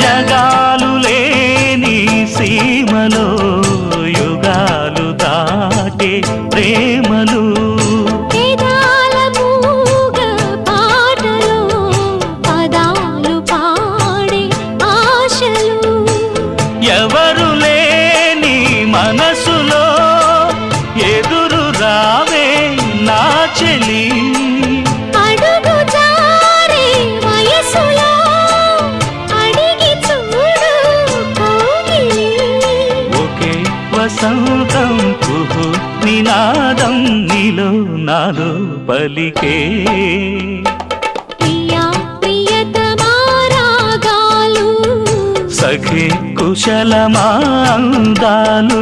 జగాలు లేని సీమలో యుగాలు దాటే ప్రేమలు వేదాల మూగ పాటలో పదాలు పాడే ఆశలు ఎవరు లేని మనసులో ఎదురు రావే నా చెలి అడుగు జారే వయసులో అడిగి చూడు కౌగిలి ఒకే వసంతం కుహు నినాదం నీలో నాలో పలికే ప్రియా ప్రియతమా రాగాలు సఖి కుశలమా అందాలు